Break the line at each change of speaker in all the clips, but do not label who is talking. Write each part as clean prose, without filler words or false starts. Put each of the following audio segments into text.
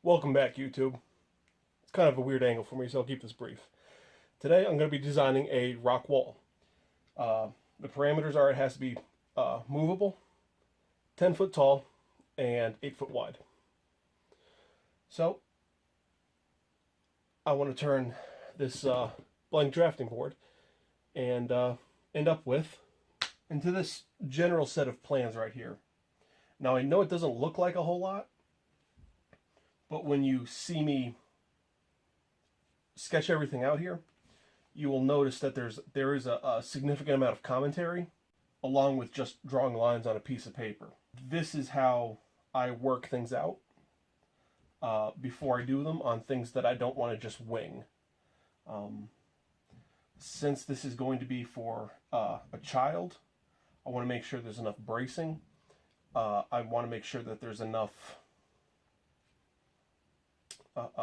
Welcome back, YouTube. It's kind of a weird angle for me, so I'll keep this brief. Today, I'm going to be designing a rock wall. The parameters are it has to be movable, 10 foot tall, and 8 foot wide. So, I want to turn this blank drafting board and end up with into this general set of plans right here. Now, I know it doesn't look like a whole lot, but when you see me sketch everything out here, you will notice that there is a significant amount of commentary along with just drawing lines on a piece of paper. This is how I work things out before I do them on things that I don't want to just wing. Since this is going to be for a child, I want to make sure there's enough bracing. I want to make sure that there's enough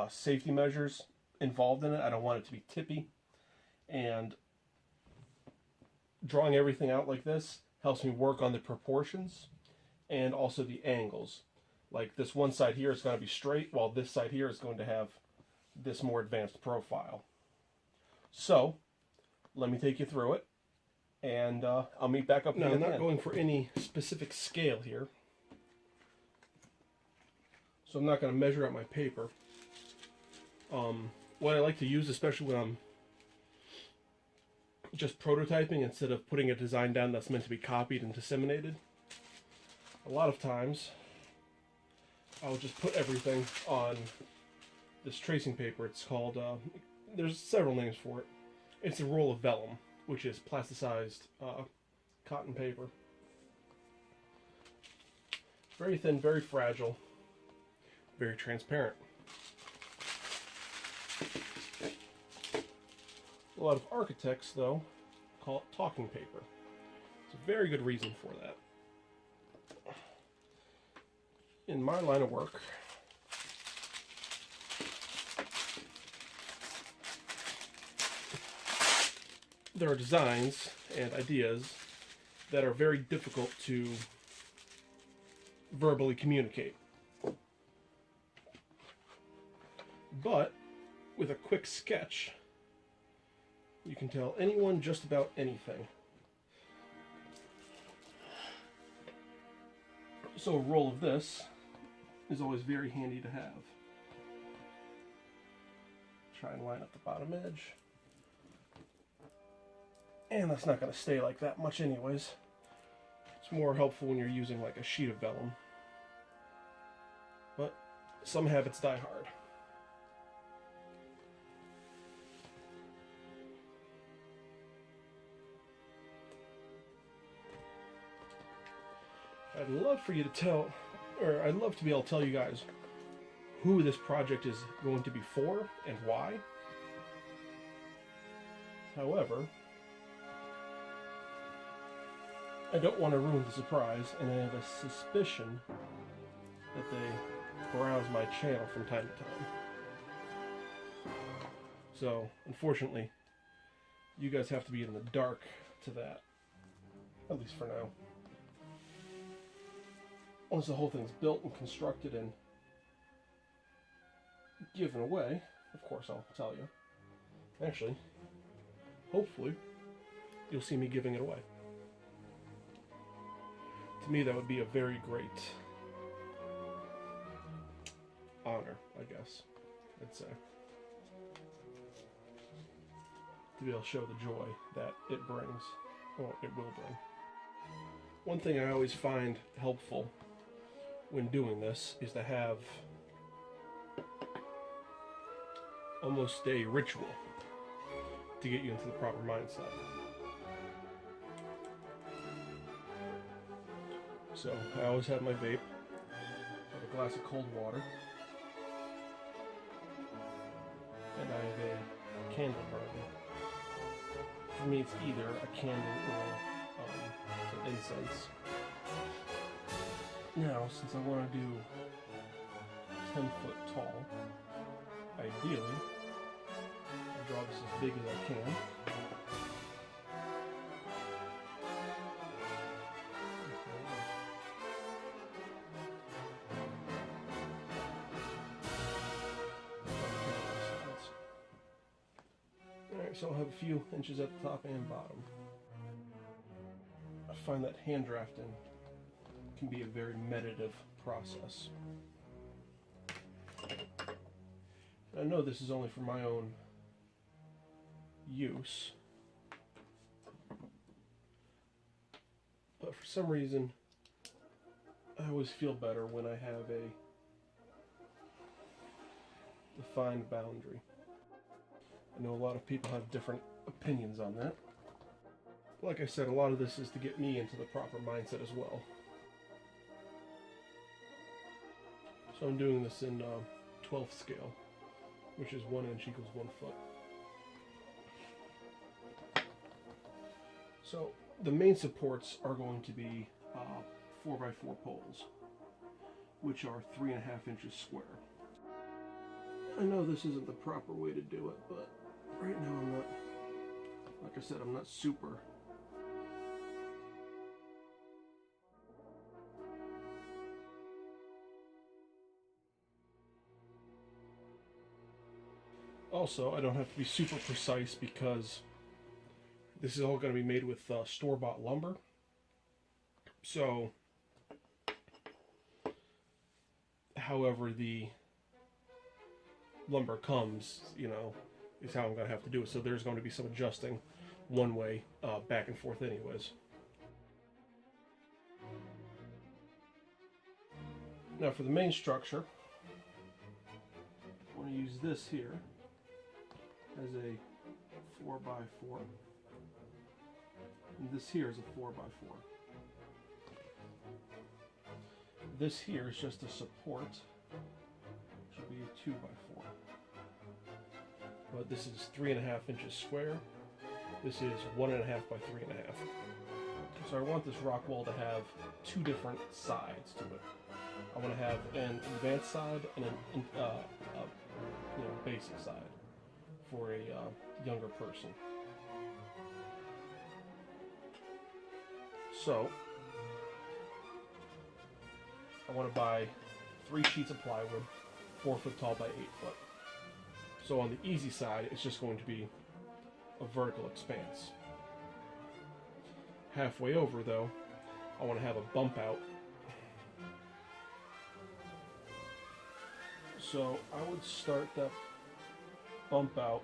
safety measures involved in it. I don't want it to be tippy. And drawing everything out like this helps me work on the proportions and also the angles. Like this one side here is going to be straight, while this side here is going to have this more advanced profile. So, let me take you through it, and I'll meet back up. Now, I'm not going for any specific scale here, so I'm not going to measure out my paper. What I like to use, especially when I'm just prototyping instead of putting a design down that's meant to be copied and disseminated, a lot of times I'll just put everything on this tracing paper. It's called, there's several names for it. It's a roll of vellum, which is plasticized cotton paper. Very thin, very fragile, very transparent. A lot of architects, though, call it talking paper. It's a very good reason for that. In my line of work, there are designs and ideas that are very difficult to verbally communicate. But with a quick sketch, you can tell anyone just about anything. So a roll of this is always very handy to have. Try and line up the bottom edge. And that's not going to stay like that much anyways. It's more helpful when you're using like a sheet of vellum. But some habits die hard. I'd love for you to tell, or I'd love to be able to tell you guys who this project is going to be for and why. However, I don't want to ruin the surprise, and I have a suspicion that they browse my channel from time to time. So, unfortunately, you guys have to be in the dark to that, at least for now. Once the whole thing's built and constructed and given away, of course I'll tell you. Actually, hopefully, you'll see me giving it away. To me, that would be a very great honor, I guess, I'd say. To be able to show the joy that it brings, or it will bring. One thing I always find helpful when doing this is to have almost a ritual to get you into the proper mindset. So I always have my vape, have a glass of cold water, and I have a candle burning. For me, it's either a candle or some incense. Now, since I want to do 10 foot tall, ideally, I'll draw this as big as I can. So I'll have a few inches at the top and bottom. I find that hand drafting can be a very meditative process. I know this is only for my own use, but for some reason I always feel better when I have a defined boundary. I know a lot of people have different opinions on that. Like I said, a lot of this is to get me into the proper mindset as well. So I'm doing this in 12th scale, which is 1 inch equals 1 foot. So the main supports are going to be 4x4 poles, which are 3.5 inches square. I know this isn't the proper way to do it, but right now I'm not, like I said, I'm not super. Also, I don't have to be super precise because this is all going to be made with store-bought lumber. So, however the lumber comes, is how I'm going to have to do it. So there's going to be some adjusting one way, back and forth anyways. Now for the main structure, I want to use this here as a 4x4. And this here is a 4x4. This here is just a support, which will be a 2x4. But this is 3.5 inches square. This is 1.5 by 3.5. So I want this rock wall to have two different sides to it. I want to have an advanced side and an basic side for a younger person. So I want to buy 3 sheets of plywood, 4 foot tall by 8 foot. So on the easy side, it's just going to be a vertical expanse. Halfway over, though, I want to have a bump out. So I would start that bump out.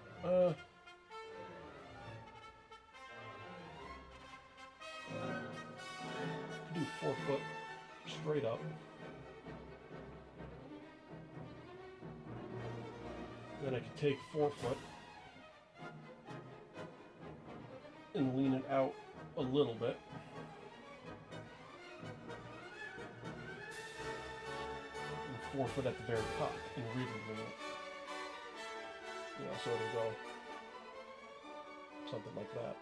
Do 4 foot straight up. Then I could take 4 foot and lean it out a little bit. And 4 foot at the very top and really lean it. So it'll go something like that.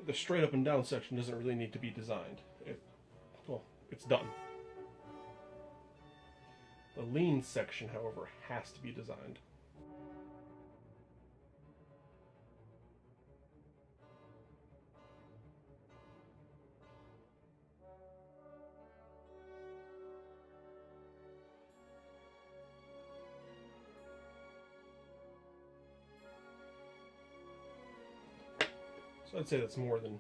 The straight up and down section doesn't really need to be designed. It's done. The lean section, however, has to be designed. So I'd say that's more than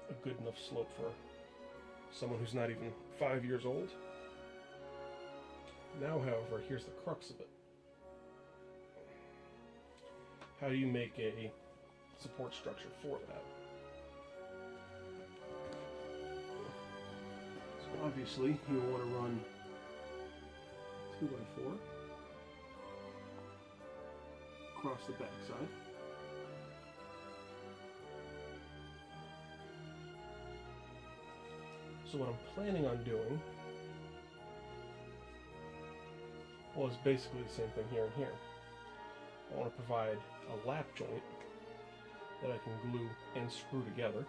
a good enough slope for someone who's not even 5 years old. Now, however, here's the crux of it. How do you make a support structure for that? So obviously, you want to run 2x4 across the back side. So what I'm planning on doing, well, it's basically the same thing here and here. I want to provide a lap joint that I can glue and screw together.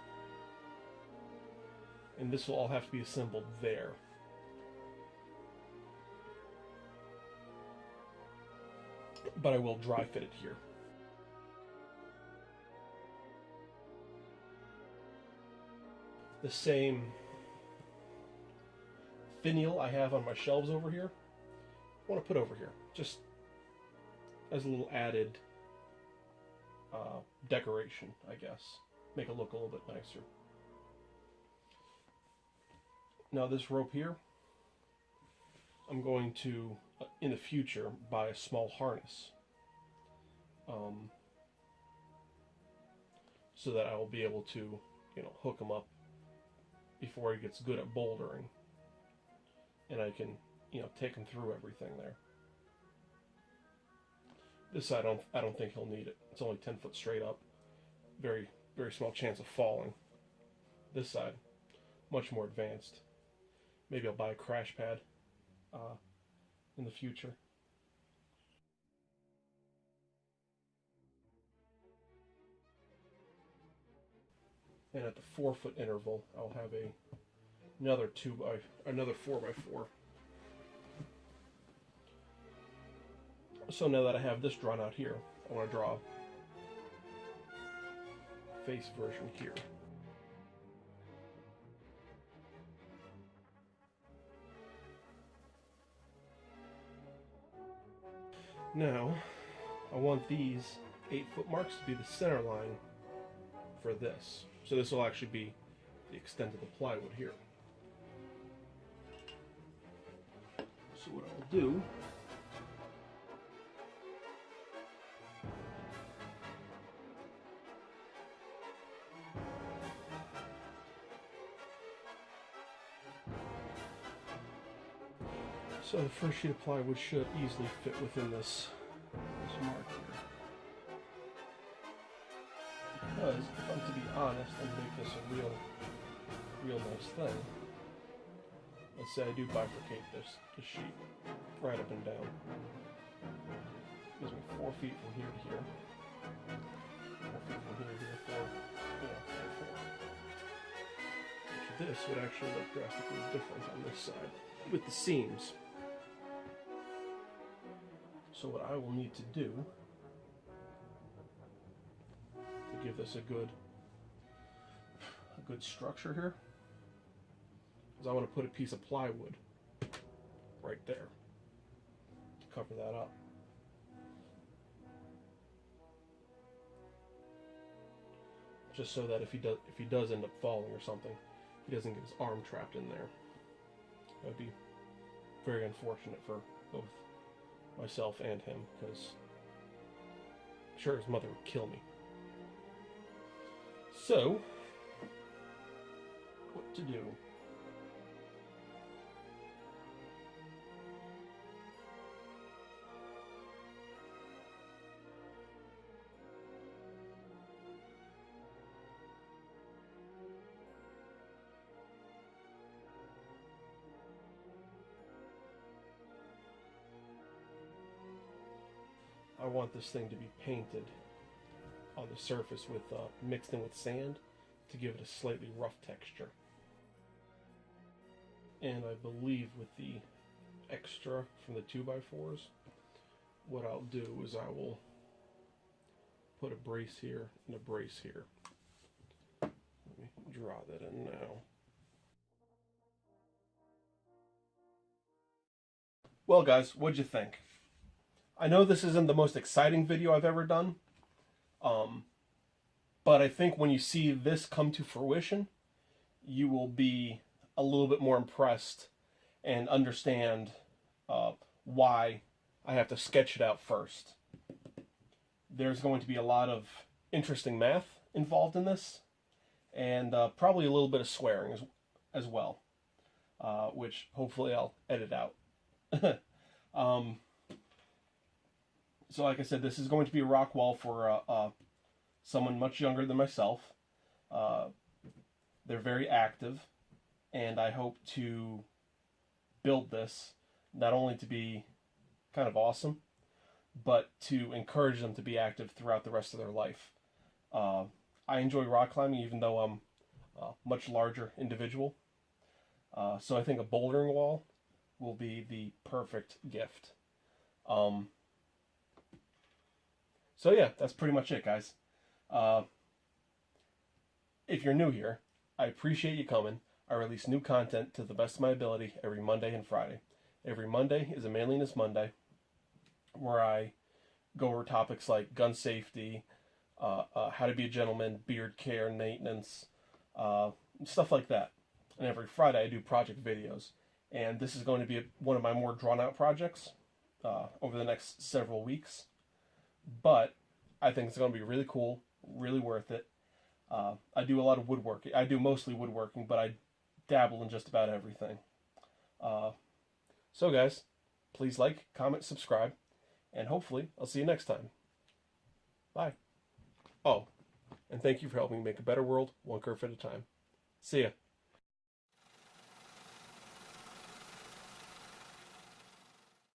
And this will all have to be assembled there. But I will dry fit it here. The same finial I have on my shelves over here, I want to put over here, just as a little added decoration, I guess. Make it look a little bit nicer. Now this rope here, I'm going to, in the future, buy a small harness. So that I will be able to, hook him up before he gets good at bouldering. And I can, take him through everything there. This side, I don't think he'll need it. It's only 10 foot straight up. Very, very small chance of falling. This side, much more advanced. Maybe I'll buy a crash pad in the future. And at the 4 foot interval, I'll have another 4x4. So now that I have this drawn out here, I want to draw a face version here. Now, I want these 8 foot marks to be the center line for this. So this will actually be the extent of the plywood here. So what I'll do so the first sheet of plywood should easily fit within this mark here. Because if I'm to be honest and make this a real nice thing, let's say I do bifurcate this sheet right up and down. Gives me 4 feet from here to here. 4 feet from here to here, 4, 4. This would actually look drastically different on this side with the seams. So what I will need to do to give this a good structure here is I want to put a piece of plywood right there to cover that up. Just so that if he does end up falling or something, he doesn't get his arm trapped in there. That would be very unfortunate for both myself and him, because I'm sure his mother would kill me. So, what to do? I want this thing to be painted on the surface with mixed in with sand to give it a slightly rough texture. And I believe with the extra from the 2x4s, what I'll do is I will put a brace here and a brace here. Let me draw that in now. Well guys, what'd you think? I know this isn't the most exciting video I've ever done, but I think when you see this come to fruition, you will be a little bit more impressed and understand why I have to sketch it out first. There's going to be a lot of interesting math involved in this, and probably a little bit of swearing as well, which hopefully I'll edit out. So like I said, this is going to be a rock wall for someone much younger than myself. They're very active, and I hope to build this not only to be kind of awesome, but to encourage them to be active throughout the rest of their life. I enjoy rock climbing, even though I'm a much larger individual. So I think a bouldering wall will be the perfect gift. So yeah, that's pretty much it, guys. If you're new here, I appreciate you coming. I release new content to the best of my ability every Monday and Friday. Every Monday is a Manliness Monday, where I go over topics like gun safety, how to be a gentleman, beard care, maintenance, stuff like that. And every Friday I do project videos. And this is going to be one of my more drawn out projects over the next several weeks. But I think it's going to be really cool, really worth it. I do a lot of woodworking. I do mostly woodworking, but I dabble in just about everything. So guys, please like, comment, subscribe, and hopefully I'll see you next time. Bye. Oh, and thank you for helping me make a better world, one kerf at a time. See ya.